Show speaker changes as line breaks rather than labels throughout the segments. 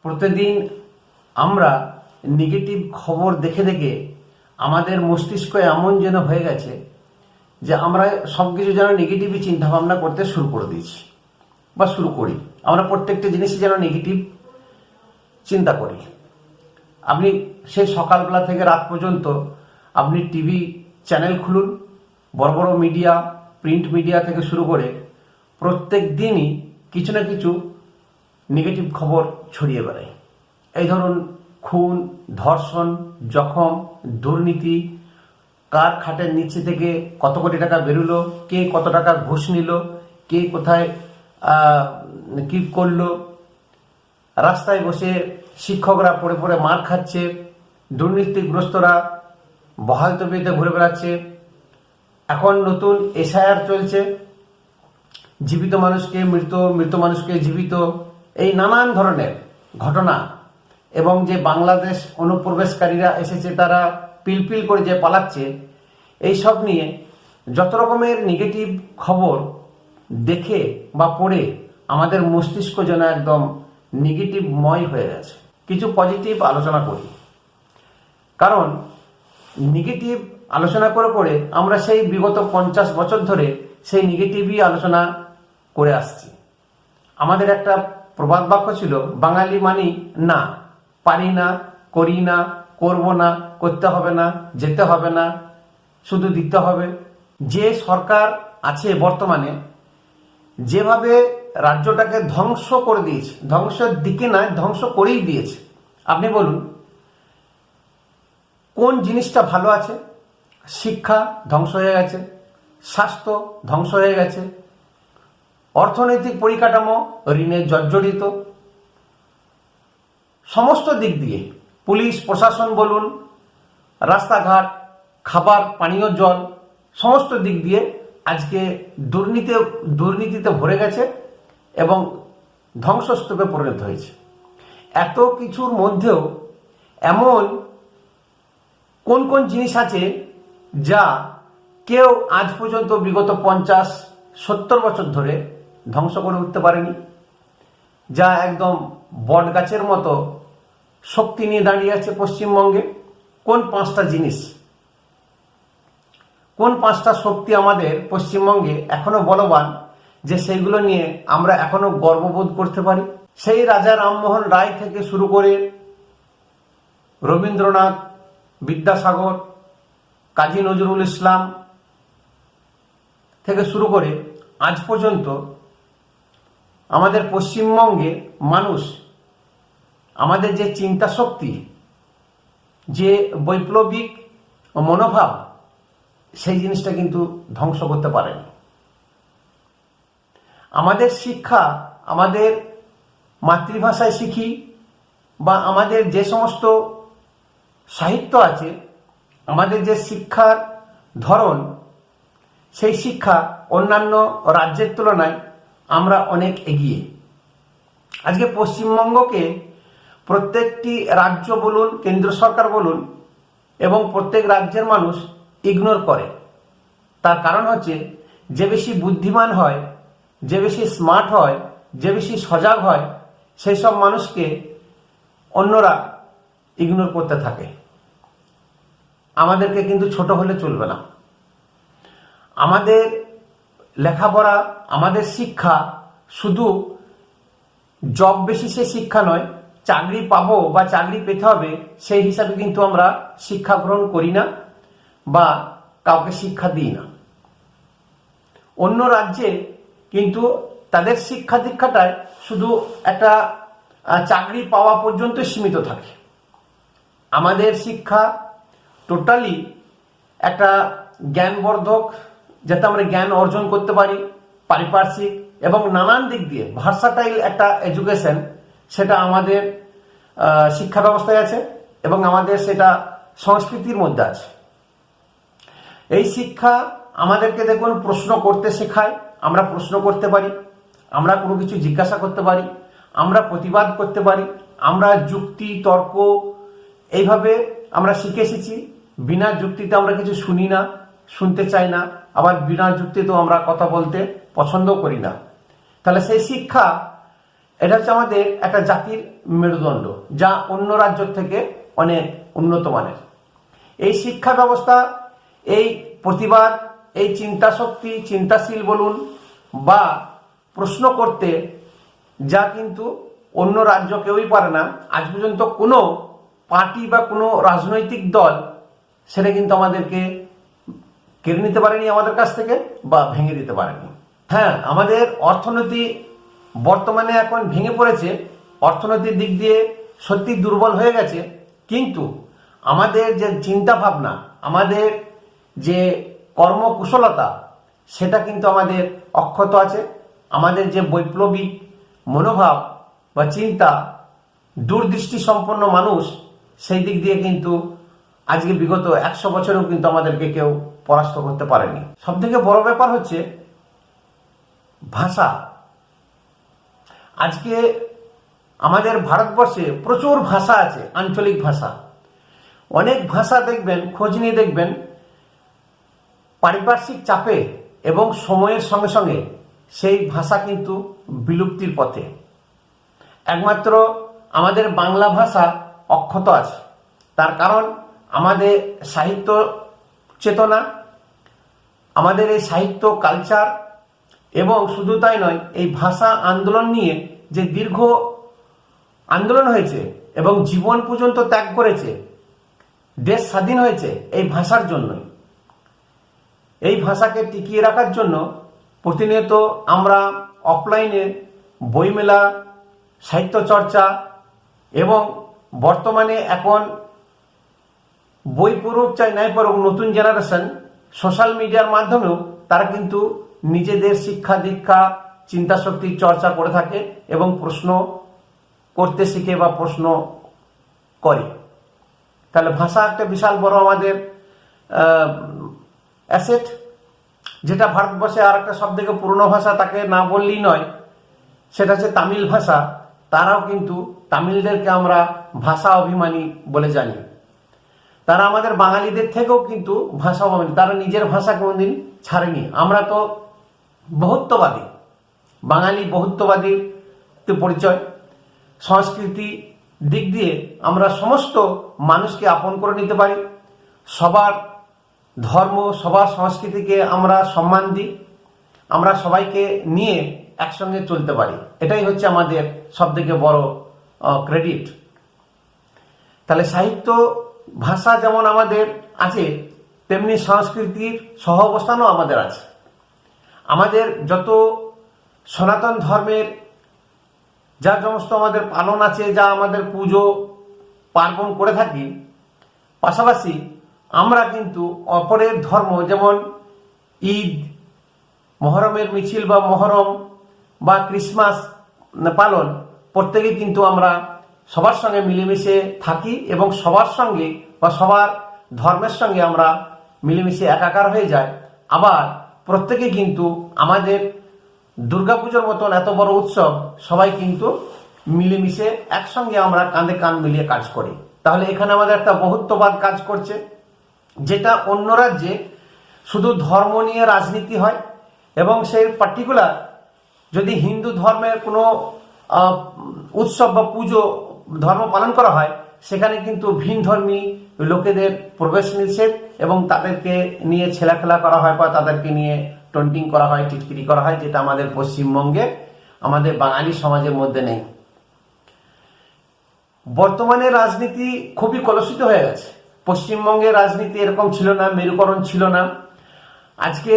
প্রতিদিন আমরা নেগেটিভ খবর দেখে দেখে আমাদের মস্তিষ্ক এমন যেন হয়ে গেছে যে আমরা সবকিছু যেন নেগেটিভই চিন্তা ভাবনা করতে শুরু করে দিয়েছি বা শুরু করি। আমরা প্রত্যেকটা জিনিসই যেন নেগেটিভ চিন্তা করি। আপনি সেই সকালবেলা থেকে রাত পর্যন্ত আপনি টিভি চ্যানেল খুলুন, বড় বড় মিডিয়া, প্রিন্ট মিডিয়া থেকে শুরু করে প্রত্যেক দিনই কিছু না কিছু নেগেটিভ খবর ছড়িয়ে বেড়ায়। এই ধরুন খুন, ধর্ষণ, জখম, দুর্নীতি, কার খাটের নিচে থেকে কত কোটি টাকা বেরোলো, কে কত টাকা ঘুষ নিল, কে কোথায় কি করলো, রাস্তায় বসে শিক্ষকরা পড়ে পড়ে মার খাচ্ছে, দুর্নীতিগ্রস্তরা বহাল তবিয়তে ঘুরে বেড়াচ্ছে। এখন নতুন এসআইআর চলছে, জীবিত মানুষকে মৃত, মৃত মানুষকে জীবিত, এই নানান ধরনের ঘটনা। এবং যে বাংলাদেশ অনুপ্রবেশকারীরা এসেছে তারা পিলপিল করে যে পালাচ্ছে, এই সব নিয়ে যত রকমের নেগেটিভ খবর দেখে বা পড়ে আমাদের মস্তিষ্ক যেন একদম নেগেটিভময় হয়ে গেছে। কিছু পজিটিভ আলোচনা করি, কারণ নেগেটিভ আলোচনা করে করে আমরা সেই বিগত 50 বছর ধরে সেই নেগেটিভই আলোচনা করে আসছি। আমাদের একটা প্রবাদ বাক্য ছিল, বাঙালি মানি না, পারি না, করি না, করব না, করতে হবে না, যেতে হবে না, শুধু দিতে হবে। যে সরকার আছে বর্তমানে যেভাবে রাজ্যটাকে ধ্বংস করে দিয়েছে, ধ্বংসের দিকে নয় ধ্বংস করেই দিয়েছে। আপনি বলুন কোন জিনিসটা ভালো আছে? শিক্ষা ধ্বংস হয়ে গেছে, স্বাস্থ্য ধ্বংস হয়ে গেছে, অর্থনৈতিক পরিকাঠামো ঋণে জর্জরিত, সমস্ত দিক দিয়ে পুলিশ প্রশাসন বলুন, রাস্তাঘাট, খাবার, পানীয় জল, সমস্ত দিক দিয়ে আজকে দুর্নীতিতে ভরে গেছে এবং ধ্বংসস্তূপে পরিণত হয়েছে। এত কিছুর মধ্যেও এমন কোন কোন জিনিস আছে যা কেউ আজ পর্যন্ত বিগত 50-70 বছর ধরে ধ্বংস করে উঠতে পারেনি, যা একদম বট গাছের মতো শক্তি নিয়ে দাঁড়িয়ে আছে পশ্চিমবঙ্গে? কোন 5টা জিনিস, কোন 5টা শক্তি আমাদের পশ্চিমবঙ্গে এখনো বলবান যে সেইগুলো নিয়ে আমরা এখনো গর্ববোধ করতে পারি? সেই রাজা রামমোহন রায় থেকে শুরু করে রবীন্দ্রনাথ, বিদ্যাসাগর, কাজী নজরুল ইসলাম থেকে শুরু করে আজ পর্যন্ত আমাদের পশ্চিমবঙ্গে মানুষ, আমাদের যে চিন্তা শক্তি, যে বৈপ্লবিক মনোভাব, সেই জিনিসটা কিন্তু ধ্বংস করতে পারেনি। আমাদের শিক্ষা আমাদের মাতৃভাষায় শিখি বা আমাদের যে সমস্ত সাহিত্য আছে, আমাদের যে শিক্ষার ধরন, সেই শিক্ষা অন্যান্য রাজ্যের তুলনায় আমরা অনেক এগিয়ে। আজকে পশ্চিমবঙ্গকে প্রত্যেকটি রাজ্য বলুন, কেন্দ্র সরকার বলুন, এবং প্রত্যেক রাজ্যের মানুষ ইগনোর করে। তার কারণ হচ্ছে যে বেশি বুদ্ধিমান হয়, যে বেশি স্মার্ট হয়, যে বেশি সজাগ হয়, সেই সব মানুষকে অন্যরা ইগনোর করতে থাকে। আমাদেরকে কিন্তু ছোট হলে চলবে না। আমাদের লেখাপড়া, আমাদের শিক্ষা শুধু জব বেসিসে শিক্ষা নয়, চাকরি পাবো বা চাকরি পেতে হবে সেই হিসাবে কিন্তু আমরা শিক্ষা গ্রহণ করি না বা কাউকে শিক্ষা দিই না। অন্য রাজ্যে কিন্তু তাদের শিক্ষা দীক্ষাটায় শুধু একটা চাকরি পাওয়া পর্যন্ত সীমিত থাকে। আমাদের শিক্ষা টোটালি একটা জ্ঞানবর্ধক, যাতে আমরা জ্ঞান অর্জন করতে পারি, পারিপার্শ্বিক এবং নানান দিক দিয়ে ভার্সাটাইল একটা এডুকেশন, সেটা আমাদের শিক্ষা ব্যবস্থায় আছে এবং আমাদের সেটা সংস্কৃতির মধ্যে আছে। এই শিক্ষা আমাদেরকে দেখুন প্রশ্ন করতে শেখায়, আমরা প্রশ্ন করতে পারি, আমরা কোনো কিছু জিজ্ঞাসা করতে পারি, আমরা প্রতিবাদ করতে পারি, আমরা যুক্তি তর্ক এইভাবে আমরা শিখে এসেছি। বিনা যুক্তিতে আমরা কিছু শুনি না, শুনতে চাই না, আবার বিনা যুক্তিতেও আমরা কথা বলতে পছন্দ করি না। তাহলে সেই শিক্ষা এটা হচ্ছে আমাদের একটা জাতির মেরুদণ্ড, যা অন্য রাজ্য থেকে অনেক উন্নত মানের। এই শিক্ষা ব্যবস্থা, এই প্রতিবাদ, এই চিন্তা শক্তি, চিন্তাশীল বলুন বা প্রশ্ন করতে, যা কিন্তু অন্য রাজ্য কেউই পারে না। আজ পর্যন্ত কোনো পার্টি বা কোনো রাজনৈতিক দল সেটা কিন্তু আমাদেরকে কেড়ে নিতে পারেনি আমাদের কাছ থেকে, বা ভেঙে দিতে পারেনি। হ্যাঁ, আমাদের অর্থনীতি বর্তমানে এখন ভেঙে পড়েছে, অর্থনৈতিক দিক দিয়ে সত্যি দুর্বল হয়ে গেছে, কিন্তু আমাদের যে চিন্তা ভাবনা, আমাদের যে কর্মকুশলতা, সেটা কিন্তু আমাদের অক্ষত আছে। আমাদের যে বৈপ্লবিক মনোভাব বা চিন্তা, দূরদৃষ্টি সম্পন্ন মানুষ, সেই দিক দিয়ে কিন্তু আজকে বিগত 100 বছরেও কিন্তু আমাদেরকে কেউ পরাস্ত করতে পারেনি। সব থেকে বড় ব্যাপার হচ্ছে ভাষা। আজকে আমাদের ভারতবর্ষে প্রচুর ভাষা আছে, আঞ্চলিক ভাষা। অনেক ভাষা দেখবেন, খোঁজ নিয়ে দেখবেন, পারিপার্শ্বিক চাপে এবং সময়ের সঙ্গে সঙ্গে সেই ভাষা কিন্তু বিলুপ্তির পথে। একমাত্র আমাদের বাংলা ভাষা অক্ষত আছে। তার কারণ আমাদের সাহিত্য চেতনা, আমাদের এই সাহিত্য কালচার, এবং শুধু তাই নয়, এই ভাষা আন্দোলন নিয়ে যে দীর্ঘ আন্দোলন হয়েছে এবং জীবন পর্যন্ত ত্যাগ করেছে, দেশ স্বাধীন হয়েছে এই ভাষার জন্যই। এই ভাষাকে টিকিয়ে রাখার জন্য প্রতিনিয়ত আমরা অফলাইনে বইমেলা, সাহিত্য চর্চা, এবং বর্তমানে এখন বই পড়ুক চাই নাই পড়ুক নতুন জেনারেশন সোশ্যাল মিডিয়ার মাধ্যমেও তারা কিন্তু নিজেদের শিক্ষা দীক্ষা, চিন্তা শক্তির চর্চা করে থাকে এবং প্রশ্ন করতে শিখে বা প্রশ্ন করে। তাহলে ভাষা একটা বিশাল বড় আমাদের অ্যাসেট, যেটা ভারতবর্ষে আর একটা সব থেকে পুরনো ভাষা, তাকে না বললেই নয়, সেটা হচ্ছে তামিল ভাষা। তারাও কিন্তু, তামিলদেরকে আমরা ভাষা অভিমানী বলে জানি। তারা আমাদের বাঙালিদের থেকেও কিন্তু ভাষা অভিমানী, তারা নিজের ভাষা কোনোদিন ছাড়েনি। আমরা তো বহুত্ববাদী, বাঙালি বহুত্ববাদীর পরিচয়। সংস্কৃতি দিক দিয়ে আমরা সমস্ত মানুষকে আপন করে নিতে পারি, সবার ধর্ম, সবার সংস্কৃতিকে আমরা সম্মান দিই, আমরা সবাইকে নিয়ে একসঙ্গে চলতে পারি। এটাই হচ্ছে আমাদের সবথেকে বড় ক্রেডিট। তাহলে সাহিত্য ভাষা যেমন আমাদের আছে, তেমনি সংস্কৃতির সহ অবস্থানও আমাদের আছে। আমাদের যত সনাতন ধর্মের যা সমস্ত আমাদের পালন আছে, যা আমাদের পুজো পার্বণ করে থাকি, পাশাপাশি আমরা কিন্তু অপরের ধর্ম, যেমন ঈদ, মহরমের মিছিল বা মহরম বা ক্রিসমাস পালন, প্রত্যেকেই কিন্তু আমরা সবার সঙ্গে মিলেমিশে থাকি এবং সবার সঙ্গে বা সবার ধর্মের সঙ্গে আমরা মিলেমিশে একাকার হয়ে যায়। আবার প্রত্যেকে কিন্তু আমাদের দুর্গাপুজোর মতন এত বড় উৎসব, সবাই কিন্তু মিলেমিশে একসঙ্গে আমরা কাঁধে কাঁধ মিলিয়ে কাজ করি। তাহলে এখানে আমাদের একটা বহুত্ববাদ কাজ করছে, যেটা অন্য রাজ্যে শুধু ধর্ম নিয়ে রাজনীতি হয়, এবং সেই পার্টিকুলার যদি হিন্দু ধর্মের কোনো উৎসব বা পুজো ধর্ম পালন করা হয়, সেখানে কিন্তু ভিন ধর্মী লোকেদের প্রবেশ নিষেধ এবং তাদেরকে নিয়ে ছেলেখেলা করা হয় বা তাদেরকে নিয়ে টন্টিং করা হয়, টিটকিরি করা হয়, যেটা আমাদের পশ্চিমবঙ্গে আমাদের বাঙালি সমাজের মধ্যে নেই। বর্তমানে রাজনীতি খুবই কলুষিত হয়ে গেছে। পশ্চিমবঙ্গের রাজনীতি এরকম ছিল না, মেরুকরণ ছিল না। আজকে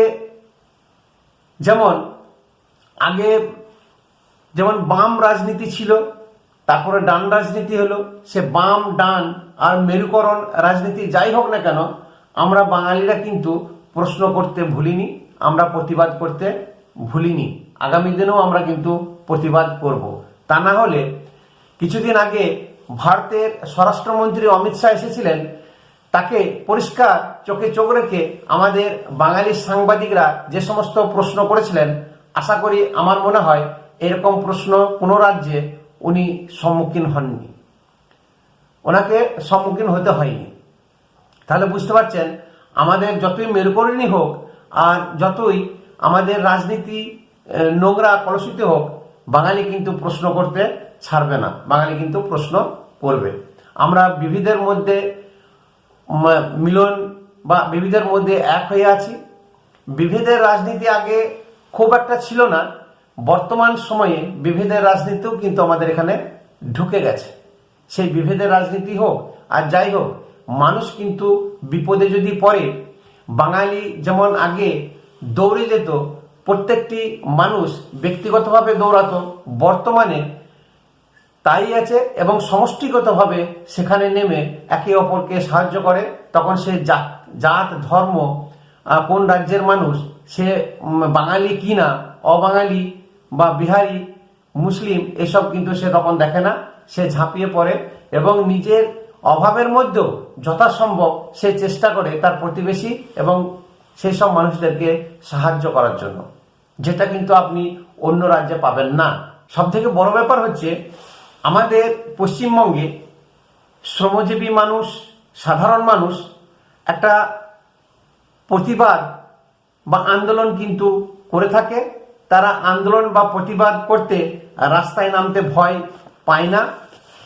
যেমন আগে যেমন বাম রাজনীতি ছিল, তারপরে ডান রাজনীতি হলো, সে বাম ডান আর মেরুকরণ রাজনীতি যাই হোক না কেন, আমরা বাঙালিরা কিন্তু প্রশ্ন করতে ভুলিনি, আমরা প্রতিবাদ করতে ভুলিনি। আগামী দিনেও আমরা কিন্তু প্রতিবাদ করব। তা না হলে, কিছুদিন আগে ভারতের স্বরাষ্ট্রমন্ত্রী অমিত শাহ এসেছিলেন, তাকে পরিষ্কার চোখে চোখ রেখে আমাদের বাঙালি সাংবাদিকরা যে সমস্ত প্রশ্ন করেছিলেন, আশা করি, আমার মনে হয় এরকম প্রশ্ন কোনো রাজ্যে উনি সম্মুখীন হননি, ওনাকে সম্মুখীন হতে হয়নি। তাহলে বুঝতে পারছেন, আমাদের যতই মেরুকরণই হোক আর যতই আমাদের রাজনীতি নোংরা কলুষিত হোক, বাঙালি কিন্তু প্রশ্ন করতে ছাড়বে না, বাঙালি কিন্তু প্রশ্ন করবে। আমরা বিবিধের মধ্যে মিলন বা বিবিধের মধ্যে এক হয়ে আছি। বিভেদের রাজনীতি আগে খুব একটা ছিল না, বর্তমান সময়ে বিভেদের রাজনীতিও কিন্তু আমাদের এখানে ঢুকে গেছে। সেই বিভেদের রাজনীতি হোক আর যাই হোক, মানুষ কিন্তু বিপদে যদি পড়ে, বাঙালি যেমন আগে দৌড়ে যেত, প্রত্যেকটি মানুষ ব্যক্তিগতভাবে দৌড়াতো, বর্তমানে তাই আছে এবং সমষ্টিগতভাবে সেখানে নেমে একে অপরকে সাহায্য করে। তখন সে জাত ধর্ম, কোন রাজ্যের মানুষ, সে বাঙালি কি না অবাঙালি বা বিহারি মুসলিম, এসব কিন্তু সে তখন দেখে না। সে ঝাঁপিয়ে পড়ে এবং নিজের অভাবের মধ্যেও যথাসম্ভব সে চেষ্টা করে তার প্রতিবেশী এবং সেই সব মানুষদেরকে সাহায্য করার জন্য, যেটা কিন্তু আপনি অন্য রাজ্যে পাবেন না। সব থেকে বড় ব্যাপার হচ্ছে আমাদের পশ্চিমবঙ্গে শ্রমজীবী মানুষ, সাধারণ মানুষ একটা প্রতিবাদ বা আন্দোলন কিন্তু করে থাকে। তারা আন্দোলন বা প্রতিবাদ করতে রাস্তায় নামতে ভয় পায় না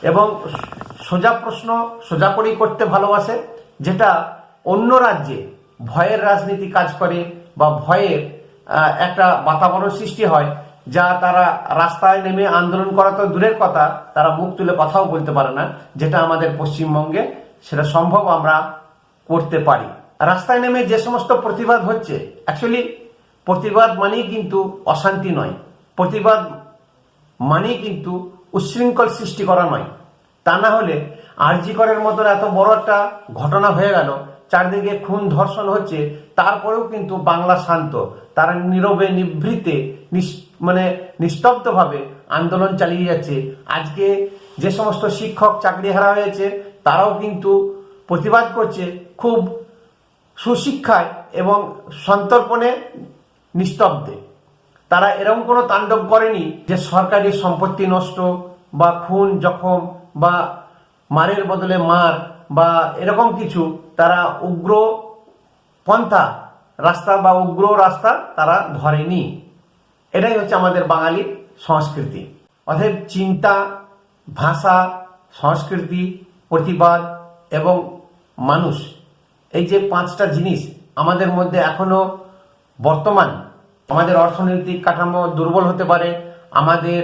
এবং সোজা প্রশ্ন সোজা করেই করতে ভালোবাসে, যেটা অন্য রাজ্যে ভয়ের রাজনীতি কাজ করে বা ভয়ের একটা বাতাবরণ সৃষ্টি হয়, যা তারা রাস্তায় নেমে আন্দোলন করা তো দূরের কথা, তারা মুখ তুলে কথাও বলতে পারে না, যেটা আমাদের পশ্চিমবঙ্গে সেটা সম্ভব, আমরা করতে পারি। রাস্তায় নেমে যে সমস্ত প্রতিবাদ হচ্ছে, অ্যাকচুয়ালি প্রতিবাদ মানেই কিন্তু অশান্তি নয়, প্রতিবাদ মানেই কিন্তু উচ্ছৃঙ্খল সৃষ্টি করা নয়। তা না হলে আরজি করের মতন এত বড় একটা ঘটনা হয়ে গেল, চারদিকে খুন ধর্ষণ হচ্ছে, তারপরেও কিন্তু বাংলা শান্ত, তারা নীরবে নিভৃতে নিস্তব্ধভাবে আন্দোলন চালিয়ে যাচ্ছে। আজকে যে সমস্ত শিক্ষক চাকরি হারা হয়েছে, তারাও কিন্তু প্রতিবাদ করছে খুব সুশিক্ষায় এবং সন্তর্পণে, নিস্তব্ধে। তারা এরকম কোনো তাণ্ডব করেনি যে সরকারি সম্পত্তি নষ্ট বা খুন জখম বা মারের বদলে মার বা এরকম কিছু, তারা উগ্র পন্থা রাস্তা বা উগ্র রাস্তা তারা ধরেনি। এটাই হচ্ছে আমাদের বাঙালির সংস্কৃতি। অতএব চিন্তা, ভাষা, সংস্কৃতি, প্রতিবাদ এবং মানুষ, এই যে পাঁচটা জিনিস আমাদের মধ্যে এখনো বর্তমান। আমাদের অর্থনৈতিক কাঠামো দুর্বল হতে পারে, আমাদের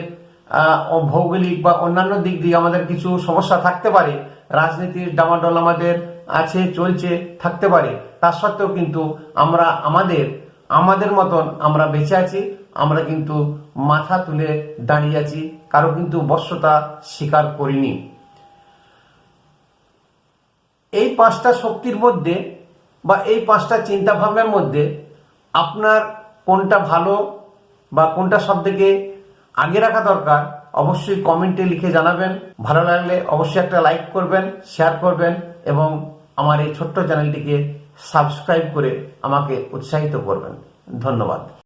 ভৌগোলিক বা অন্যান্য দিক দিয়ে আমাদের কিছু সমস্যা থাকতে পারে, রাজনীতির ডামাডোল আমাদের আছে, চলছে, থাকতে পারে, তা সত্ত্বেও কিন্তু আমরা আমাদের মতন আমরা বেঁচে আছি। আমরা কিন্তু মাথা তুলে দাঁড়িয়ে আছি, কারো কিন্তু বশ্যতা স্বীকার করিনি। এই পাঁচটা শক্তির মধ্যে বা এই পাঁচটা চিন্তা ভাবনার মধ্যে আপনার কোনটা ভালো বা কোনটা সব থেকে আগে রাখা দরকার, অবশ্যই কমেন্টে লিখে জানাবেন। ভালো লাগলে অবশ্যই একটা লাইক করবেন, শেয়ার করবেন এবং আমার এই ছোট্ট চ্যানেলটিকে সাবস্ক্রাইব করে আমাকে উৎসাহিত করবেন। ধন্যবাদ।